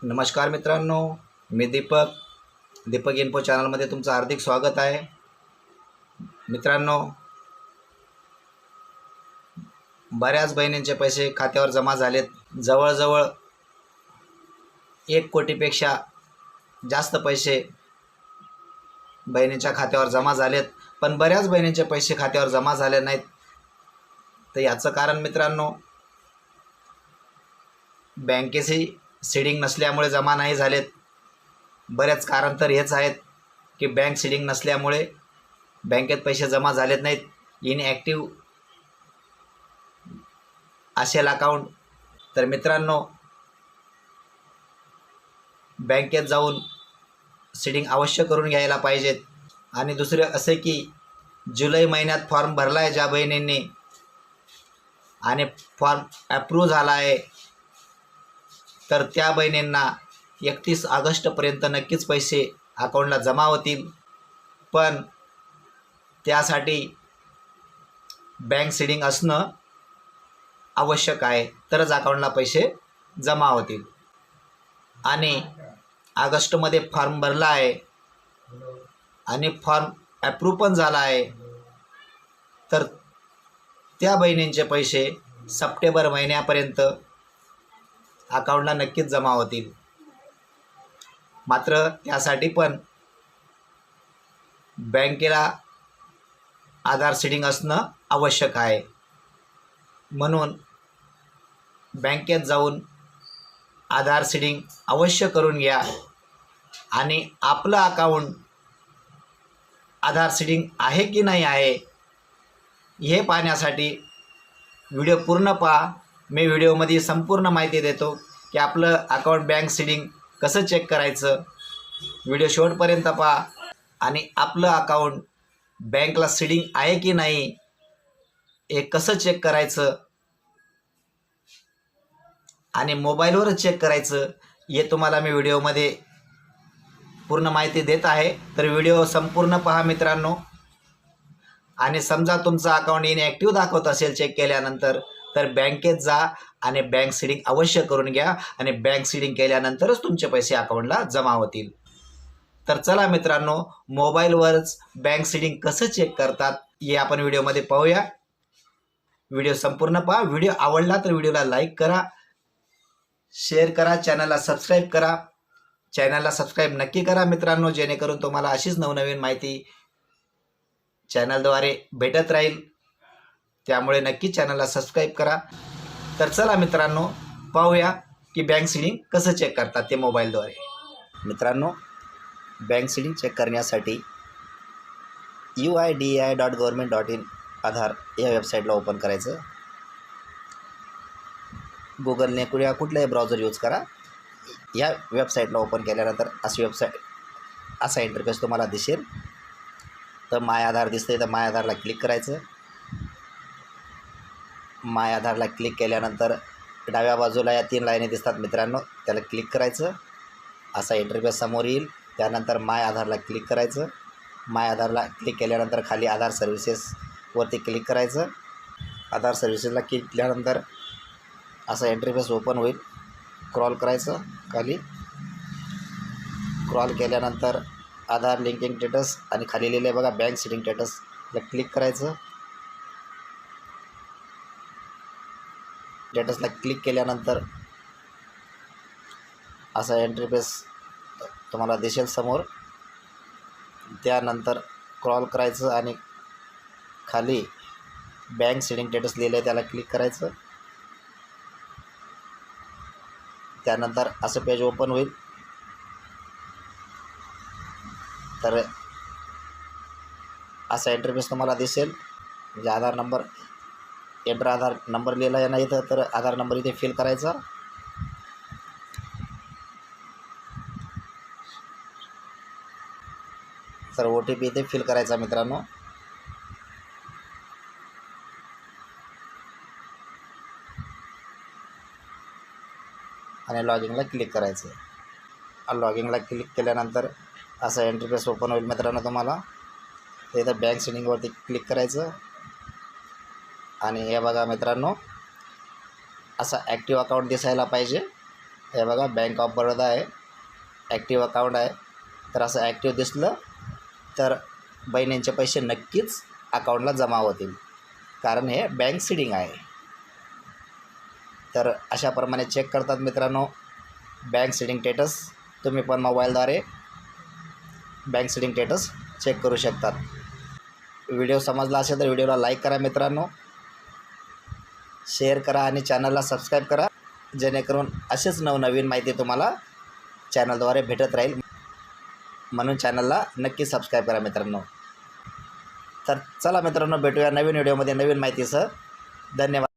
नमस्कार मित्रांनो, मी दीपक इन्फो चॅनलमध्ये तुमचं हार्दिक स्वागत आहे. मित्रांनो, बऱ्याच बहिणींचे पैसे खात्यावर जमा झालेत. जवळजवळ 1 कोटीपेक्षा जास्त पैसे बहिणींच्या खात्यावर जमा झालेत, पण बऱ्याच बहिणींचे पैसे खात्यावर जमा झाले नाहीत. तर याचं कारण मित्रांनो, बँकेची सीडिंग नसल्यामुळे जमा नाही झालेत. बरेच कारण तर हेच आहेत की बँक सीडिंग नसल्यामुळे बँकेत पैसे जमा झालेत नाहीत. इनॲक्टिव्ह असेल अकाउंट. तर मित्रांनो, बँकेत जाऊन सीडिंग अवश्य करून घ्यायला पाहिजेत. आणि दुसरे असे की जुलै महिन्यात फॉर्म भरला आहे ज्या बहिणींनी आणि फॉर्म ॲप्रूव्ह झाला आहे, तर त्या बहिणींना 31 ऑगस्टपर्यंत नक्कीच पैसे अकाउंटला जमा होतील. पण त्यासाठी बँक सीडिंग असणं आवश्यक आहे, तरच अकाउंटला पैसे जमा होतील. आणि ऑगस्टमध्ये फॉर्म भरला आहे आणि फॉर्म ॲप्रूव्ह पण झाला आहे, तर त्या बहिणींचे पैसे सप्टेंबर महिन्यापर्यंत अकाउंटला नक्कीच जमा होतील. मात्र त्यासाठी पण बँकेला आधार सीडिंग असणं आवश्यक आहे. म्हणून बँकेत जाऊन आधार सीडिंग अवश्य करून घ्या आणि आपलं अकाउंट आधार सीडिंग आहे की नाही आहे हे पाहण्यासाठी व्हिडिओ पूर्ण पहा. मी व्हिडिओमध्ये संपूर्ण माहिती देतो की आपलं अकाउंट बँक सीडिंग कसं चेक करायचं. व्हिडिओ शेवटपर्यंत पहा आणि आपलं अकाउंट बँकला सीडिंग आहे की नाही हे कसं चेक करायचं आणि मोबाईलवरच चेक करायचं हे तुम्हाला मी व्हिडिओमध्ये पूर्ण माहिती देत आहे. तर व्हिडिओ संपूर्ण पहा मित्रांनो. आणि समजा तुमचं अकाउंट इनॲक्टिव्ह दाखवत असेल चेक केल्यानंतर, तर बँकेत जा आणि बँक सीडिंग अवश्य करून घ्या आणि बँक सीडिंग केल्यानंतरच तुमचे पैसे अकाउंटला जमा होतील. तर चला मित्रांनो, मोबाईलवरच बँक सीडिंग कसं चेक करतात हे आपण व्हिडिओमध्ये पाहूया. व्हिडिओ संपूर्ण पहा. व्हिडिओ आवडला तर व्हिडिओला लाईक करा, शेअर करा, चॅनलला सबस्क्राईब करा. चॅनलला सबस्क्राईब नक्की करा मित्रांनो, जेणेकरून तुम्हाला अशीच नवनवीन माहिती चॅनलद्वारे भेटत राहील. त्यामुळे नक्की चॅनलला सबस्क्राईब करा. तर चला मित्रांनो, पाहूया की बँक सीडिंग कसं चेक करतात ते मोबाईलद्वारे. मित्रांनो, बँक सीडिंग चेक करण्यासाठी UIDAI.government.in आधार या वेबसाईटला ओपन करायचं. गुगलने कुठल्याही ब्राउझर यूज करा. या वेबसाईटला ओपन केल्यानंतर असा इंटरफेस तुम्हाला दिसेल. तर माय आधार दिसते, तर माय आधारला क्लिक करायचं. माय आधारला क्लिक केल्यानंतर डाव्या बाजूला या 3 लाईनी दिसतात मित्रांनो, त्याला क्लिक करायचं. असा इंटरफेस समोर येईल. त्यानंतर माय आधारला क्लिक करायचं. माय आधारला क्लिक केल्यानंतर खाली आधार सर्व्हिसेसवरती क्लिक करायचं. आधार सर्व्हिसेसला क्लिक केल्यानंतर असा इंटरफेस ओपन होईल. स्क्रॉल करायचं खाली. स्क्रॉल केल्यानंतर आधार लिंकिंग स्टेटस आणि खाली लिहिले बघा बँक सीडिंग स्टेटसला क्लिक करायचं. स्टेटसला क्लिक केल्यानंतर असा इंटरफेस तुम्हाला दिसेल समोर. त्यानंतर स्क्रॉल करायचं आणि खाली बँक सीडिंग स्टेटस लिहिलं आहे त्याला क्लिक करायचं. त्यानंतर असं पेज ओपन होईल. तर असा इंटरफेस तुम्हाला दिसेल. म्हणजे आधार नंबर एंटर आधार नंबर लिहिला आहे नाही तर आधार नंबर इथे फिल करायचा. तर OTP इथे फिल करायचा मित्रांनो. आणि लॉगिनला क्लिक करायचं. लॉगिनला क्लिक केल्यानंतर असा इंटरफेस ओपन होईल मित्रांनो तुम्हाला. इथं बँक सीडिंगवरती क्लिक करायचं आणि हे बघा मित्रांनो, असा ॲक्टिव्ह अकाउंट दिसायला पाहिजे. हे बघा बँक ऑफ बरोदा आहे, ॲक्टिव्ह अकाउंट आहे. तर असं ॲक्टिव्ह दिसलं तर बहिणींचे पैसे नक्कीच अकाउंटला जमा होतील, कारण हे बँक सीडिंग आहे. तर अशाप्रमाणे चेक करतात मित्रांनो बँक सीडिंग स्टेटस. तुम्ही पण मोबाईलद्वारे बँक सीडिंग स्टेटस चेक करू शकतात. व्हिडिओ समजला असेल तर व्हिडिओला लाईक करा मित्रांनो, शेअर करा आणि चॅनलला सबस्क्राईब करा, जेणेकरून असेच नवनवीन माहिती तुम्हाला चॅनलद्वारे भेटत राहील. म्हणून चॅनलला नक्की सबस्क्राईब करा मित्रांनो. तर चला मित्रांनो, भेटूया नवीन व्हिडिओमध्ये नवीन माहितीसह. धन्यवाद.